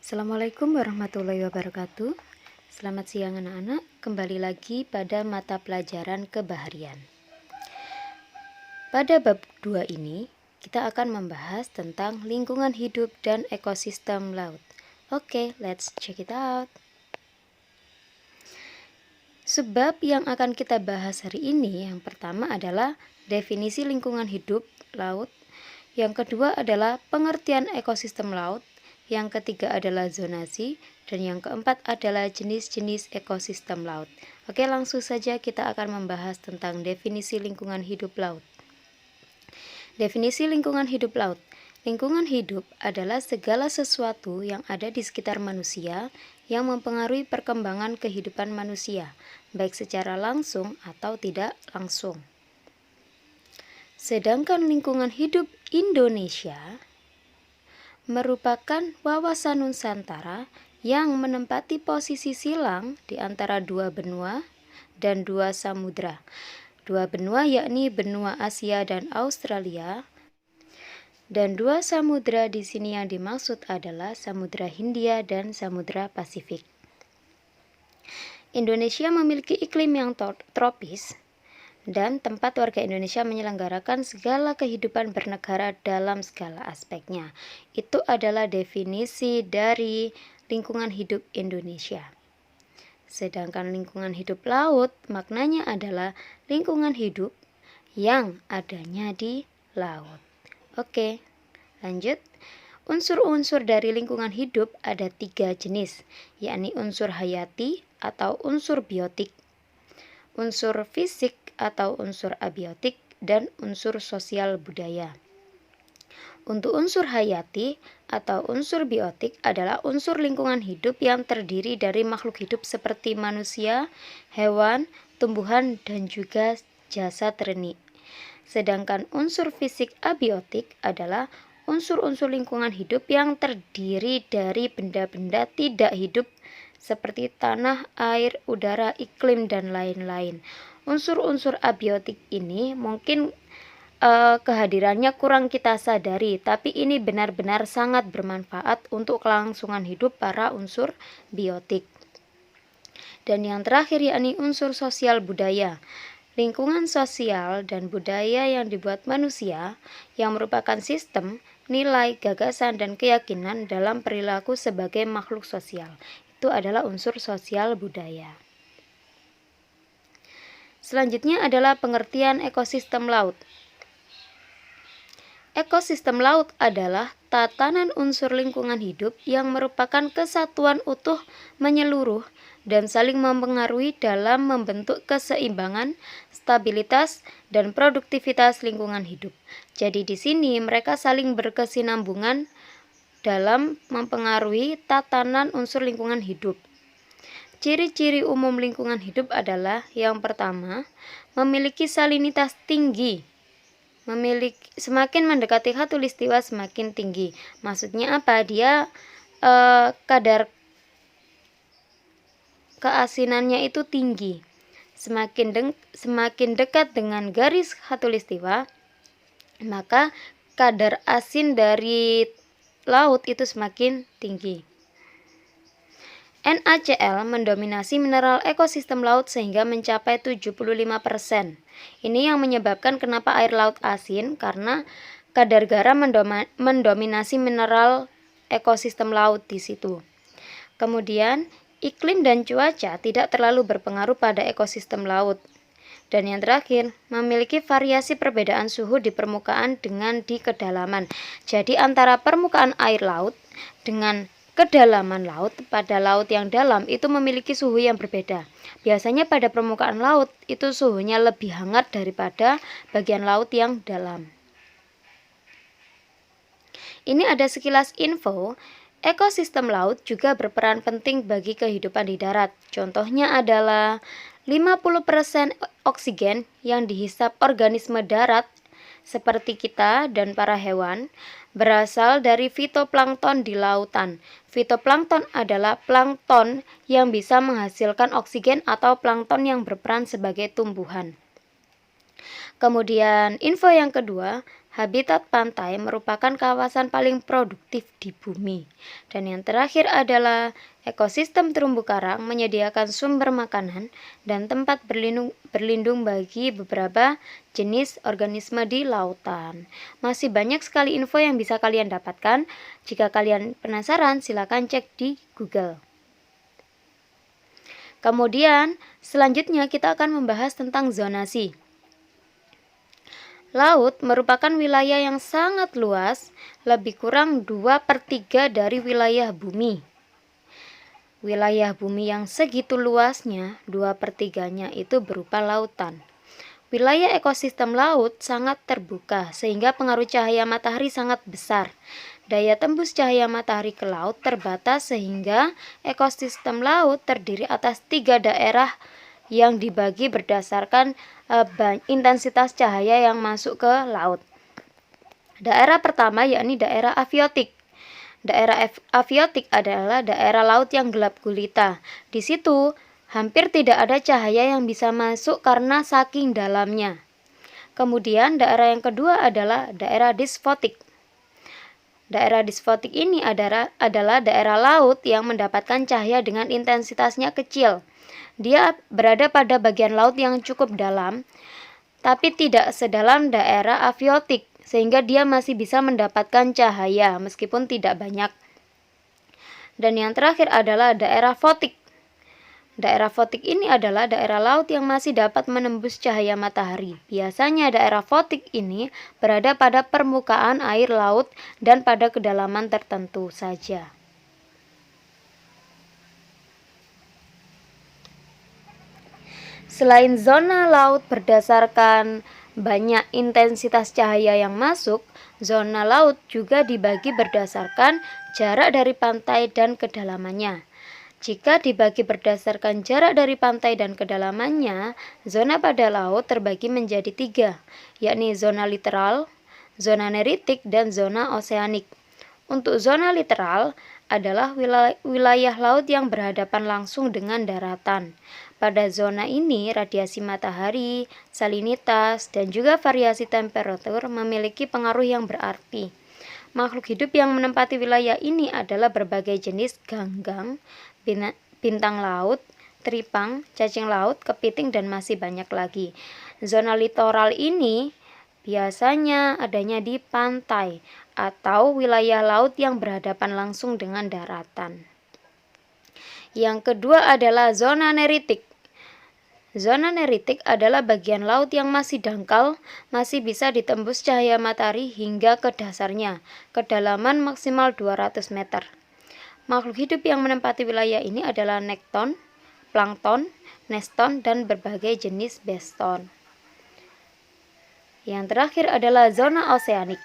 Assalamualaikum warahmatullahi wabarakatuh. Selamat siang anak-anak, kembali lagi pada mata pelajaran kebaharian. Pada bab 2 ini, kita akan membahas tentang lingkungan hidup dan ekosistem laut. Oke, let's check it out. Sebab yang akan kita bahas hari ini, yang pertama adalah definisi lingkungan hidup laut, yang kedua adalah pengertian ekosistem laut, yang ketiga adalah zonasi, dan yang keempat adalah jenis-jenis ekosistem laut. Oke, langsung saja kita akan membahas tentang definisi lingkungan hidup laut. Definisi lingkungan hidup laut. Lingkungan hidup adalah segala sesuatu yang ada di sekitar manusia yang mempengaruhi perkembangan kehidupan manusia, baik secara langsung atau tidak langsung. Sedangkan lingkungan hidup Indonesia merupakan wawasan Nusantara yang menempati posisi silang di antara dua benua dan dua samudra. Dua benua yakni benua Asia dan Australia, dan dua samudra di sini yang dimaksud adalah Samudra Hindia dan Samudra Pasifik. Indonesia memiliki iklim yang tropis dan tempat warga Indonesia menyelenggarakan segala kehidupan bernegara dalam segala aspeknya. Itu adalah definisi dari lingkungan hidup Indonesia. Sedangkan lingkungan hidup laut maknanya adalah lingkungan hidup yang adanya di laut. Oke, lanjut. Unsur-unsur dari lingkungan hidup ada 3 jenis, yakni unsur hayati atau unsur biotik, unsur fisik atau unsur abiotik, dan unsur sosial budaya. Untuk unsur hayati atau unsur biotik adalah unsur lingkungan hidup yang terdiri dari makhluk hidup seperti manusia, hewan, tumbuhan, dan juga jasad renik. Sedangkan unsur fisik abiotik adalah unsur-unsur lingkungan hidup yang terdiri dari benda-benda tidak hidup seperti tanah, air, udara, iklim, dan lain-lain. Unsur-unsur abiotik ini mungkin kehadirannya kurang kita sadari, tapi ini benar-benar sangat bermanfaat untuk kelangsungan hidup para unsur biotik. Dan yang terakhir yakni unsur sosial budaya. Lingkungan sosial dan budaya yang dibuat manusia yang merupakan sistem, nilai, gagasan, dan keyakinan dalam perilaku sebagai makhluk sosial. Itu adalah unsur sosial budaya. Selanjutnya adalah pengertian ekosistem laut. Ekosistem laut adalah tatanan unsur lingkungan hidup yang merupakan kesatuan utuh menyeluruh dan saling mempengaruhi dalam membentuk keseimbangan, stabilitas, dan produktivitas lingkungan hidup. Jadi di sini mereka saling berkesinambungan dalam mempengaruhi tatanan unsur lingkungan hidup. Ciri-ciri umum lingkungan hidup adalah yang pertama, memiliki salinitas tinggi. Semakin mendekati khatulistiwa semakin tinggi. Maksudnya apa? Dia kadar keasinannya itu tinggi. Semakin dekat dengan garis khatulistiwa, maka kadar asin dari laut itu semakin tinggi. NaCl mendominasi mineral ekosistem laut sehingga mencapai 75%. Ini yang menyebabkan kenapa air laut asin, karena kadar garam mendominasi mineral ekosistem laut di situ. Kemudian, iklim dan cuaca tidak terlalu berpengaruh pada ekosistem laut. Dan yang terakhir, memiliki variasi perbedaan suhu di permukaan dengan di kedalaman. Jadi antara permukaan air laut dengan kedalaman laut, pada laut yang dalam itu memiliki suhu yang berbeda. Biasanya pada permukaan laut itu suhunya lebih hangat daripada bagian laut yang dalam. Ini ada sekilas info. Ekosistem laut juga berperan penting bagi kehidupan di darat. Contohnya adalah 50% oksigen yang dihisap organisme darat seperti kita dan para hewan berasal dari fitoplankton di lautan. Fitoplankton adalah plankton yang bisa menghasilkan oksigen atau plankton yang berperan sebagai tumbuhan. Kemudian info yang kedua, Habitat pantai merupakan kawasan paling produktif di bumi. Dan yang terakhir adalah ekosistem terumbu karang menyediakan sumber makanan dan tempat berlindung bagi beberapa jenis organisme di lautan. Masih banyak sekali info yang bisa kalian dapatkan. Jika kalian penasaran, silakan cek di Google. Kemudian, selanjutnya kita akan membahas tentang zonasi. Laut merupakan wilayah yang sangat luas, lebih kurang 2/3 dari wilayah bumi. Wilayah bumi yang segitu luasnya, 2/3-nya itu berupa lautan. Wilayah ekosistem laut sangat terbuka, sehingga pengaruh cahaya matahari sangat besar. Daya tembus cahaya matahari ke laut terbatas, sehingga ekosistem laut terdiri atas 3 daerah yang dibagi berdasarkan intensitas cahaya yang masuk ke laut. Daerah pertama yakni daerah aviotik. Daerah aviotik adalah daerah laut yang gelap gulita. Di situ hampir tidak ada cahaya yang bisa masuk karena saking dalamnya. Kemudian daerah yang kedua adalah daerah disfotik. Daerah disfotik ini adalah daerah laut yang mendapatkan cahaya dengan intensitasnya kecil. Dia berada pada bagian laut yang cukup dalam, tapi tidak sedalam daerah aviotik, sehingga dia masih bisa mendapatkan cahaya meskipun tidak banyak. Dan yang terakhir adalah daerah fotik. Daerah fotik ini adalah daerah laut yang masih dapat menembus cahaya matahari. Biasanya daerah fotik ini berada pada permukaan air laut dan pada kedalaman tertentu saja. Selain zona laut berdasarkan banyak intensitas cahaya yang masuk, zona laut juga dibagi berdasarkan jarak dari pantai dan kedalamannya. Jika dibagi berdasarkan jarak dari pantai dan kedalamannya, zona pada laut terbagi menjadi 3, yakni zona literal, zona neritik, dan zona oseanik. Untuk zona literal adalah wilayah laut yang berhadapan langsung dengan daratan. Pada zona ini, radiasi matahari, salinitas, dan juga variasi temperatur memiliki pengaruh yang berarti. Makhluk hidup yang menempati wilayah ini adalah berbagai jenis ganggang, bintang laut, teripang, cacing laut, kepiting, dan masih banyak lagi. Zona litoral ini biasanya adanya di pantai atau wilayah laut yang berhadapan langsung dengan daratan. Yang kedua adalah zona neritik. Zona neritik adalah bagian laut yang masih dangkal, masih bisa ditembus cahaya matahari hingga ke dasarnya, kedalaman maksimal 200 meter. Makhluk hidup yang menempati wilayah ini adalah nekton, plankton, neston, dan berbagai jenis beston. Yang terakhir adalah zona oseanik.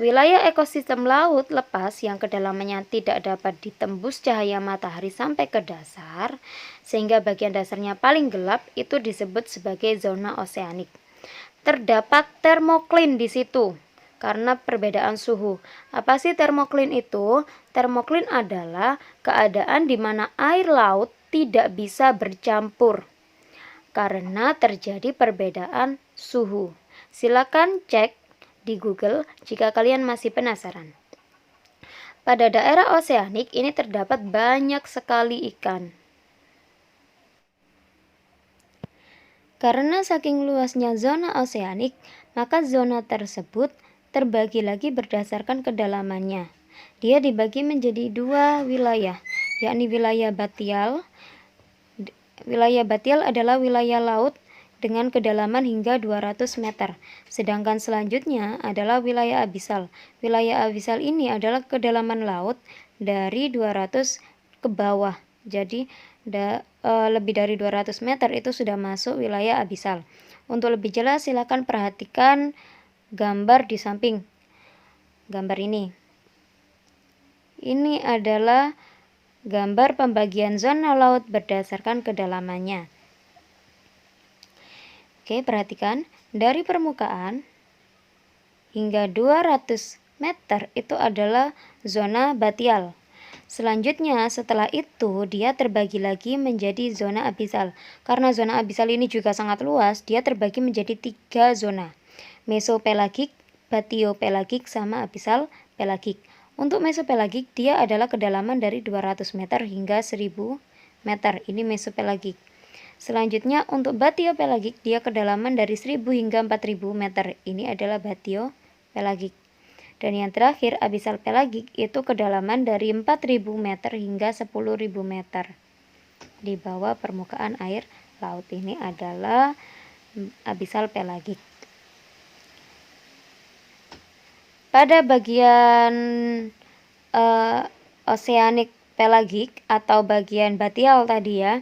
Wilayah ekosistem laut lepas yang kedalamannya tidak dapat ditembus cahaya matahari sampai ke dasar, sehingga bagian dasarnya paling gelap, itu disebut sebagai zona oseanik. Terdapat termoklin di situ karena perbedaan suhu. Apa sih termoklin itu? Termoklin adalah keadaan di mana air laut tidak bisa bercampur karena terjadi perbedaan suhu. Silakan cek di Google jika kalian masih penasaran. Pada daerah oseanik ini terdapat banyak sekali ikan. Karena saking luasnya zona oseanik, maka zona tersebut terbagi lagi berdasarkan kedalamannya. Dia dibagi menjadi 2 wilayah, yakni wilayah batial. Wilayah batial adalah wilayah laut dengan kedalaman hingga 200 meter. Sedangkan selanjutnya adalah wilayah abisal. Wilayah abisal ini adalah kedalaman laut dari 200 ke bawah. Jadi lebih dari 200 meter itu sudah masuk wilayah abisal. Untuk lebih jelas silakan perhatikan gambar di samping gambar ini. Ini adalah gambar pembagian zona laut berdasarkan kedalamannya. Oke, perhatikan, dari permukaan hingga 200 meter itu adalah zona batial. Selanjutnya, setelah itu dia terbagi lagi menjadi zona abisal. Karena zona abisal ini juga sangat luas, dia terbagi menjadi 3 zona. Mesopelagik, batiopelagik sama abisal pelagik. Untuk mesopelagik dia adalah kedalaman dari 200 meter hingga 1000 meter. Ini mesopelagik. Selanjutnya untuk batiopelagik dia kedalaman dari 1000 hingga 4000 meter. Ini adalah batiopelagik. Dan yang terakhir abisal pelagik itu kedalaman dari 4000 meter hingga 10.000 meter di bawah permukaan air laut. Ini adalah abisal pelagik. Pada bagian oceanic pelagik atau bagian batial tadi ya,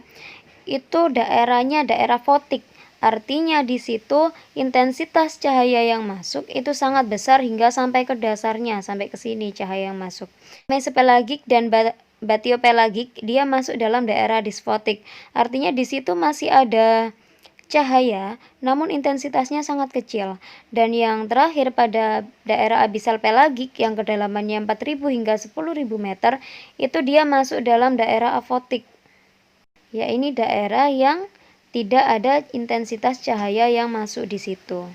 itu daerahnya daerah fotik. Artinya di situ intensitas cahaya yang masuk itu sangat besar hingga sampai ke dasarnya, sampai ke sini cahaya yang masuk. Mesopelagik dan batiopelagik dia masuk dalam daerah disfotik. Artinya di situ masih ada cahaya, namun intensitasnya sangat kecil. Dan yang terakhir pada daerah abisal pelagik yang kedalamannya 4000 hingga 10.000 meter, itu dia masuk dalam daerah afotik. Ya, ini daerah yang tidak ada intensitas cahaya yang masuk di situ.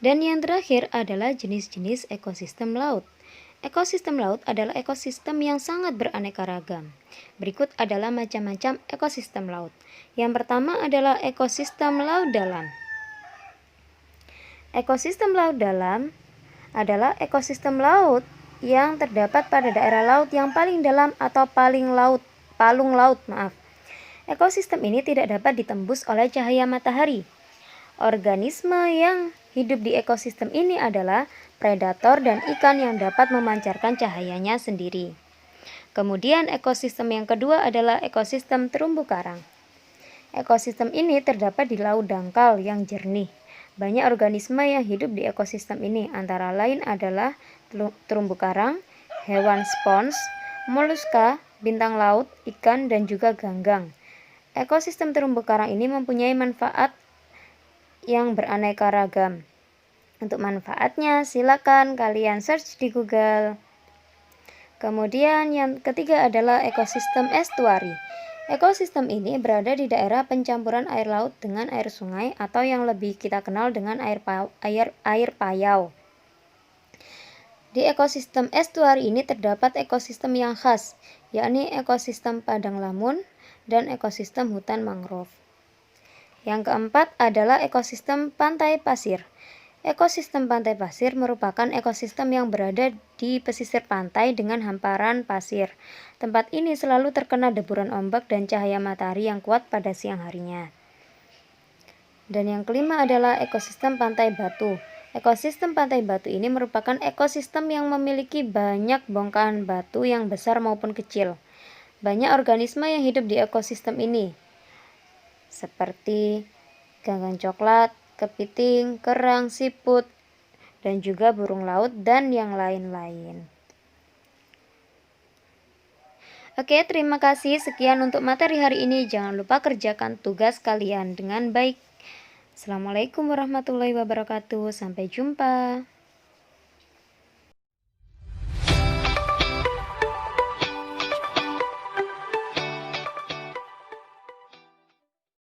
Dan yang terakhir adalah jenis-jenis ekosistem laut. Ekosistem laut adalah ekosistem yang sangat beraneka ragam. Berikut adalah macam-macam ekosistem laut. Yang pertama adalah ekosistem laut dalam. Ekosistem laut dalam adalah ekosistem laut yang terdapat pada daerah laut yang paling dalam atau palung laut. Ekosistem ini tidak dapat ditembus oleh cahaya matahari. Organisme yang hidup di ekosistem ini adalah predator dan ikan yang dapat memancarkan cahayanya sendiri. Kemudian ekosistem yang kedua adalah ekosistem terumbu karang. Ekosistem ini terdapat di laut dangkal yang jernih. Banyak organisme yang hidup di ekosistem ini, antara lain adalah terumbu karang, hewan spons, moluska, bintang laut, ikan, dan juga ganggang. Ekosistem terumbu karang ini mempunyai manfaat yang beraneka ragam. Untuk manfaatnya silakan kalian search di Google. Kemudian yang ketiga adalah ekosistem estuari. Ekosistem ini berada di daerah pencampuran air laut dengan air sungai atau yang lebih kita kenal dengan air payau. Di ekosistem estuari ini terdapat ekosistem yang khas, yakni ekosistem padang lamun dan ekosistem hutan mangrove. Yang keempat adalah ekosistem pantai pasir. Ekosistem pantai pasir merupakan ekosistem yang berada di pesisir pantai dengan hamparan pasir. Tempat ini selalu terkena deburan ombak dan cahaya matahari yang kuat pada siang harinya. Dan yang kelima adalah ekosistem pantai batu. Ekosistem pantai batu ini merupakan ekosistem yang memiliki banyak bongkahan batu yang besar maupun kecil. Banyak organisme yang hidup di ekosistem ini, seperti ganggang coklat, kepiting, kerang, siput, dan juga burung laut dan yang lain-lain. Oke, terima kasih. Sekian untuk materi hari ini. Jangan lupa kerjakan tugas kalian dengan baik. Assalamualaikum warahmatullahi wabarakatuh. Sampai jumpa.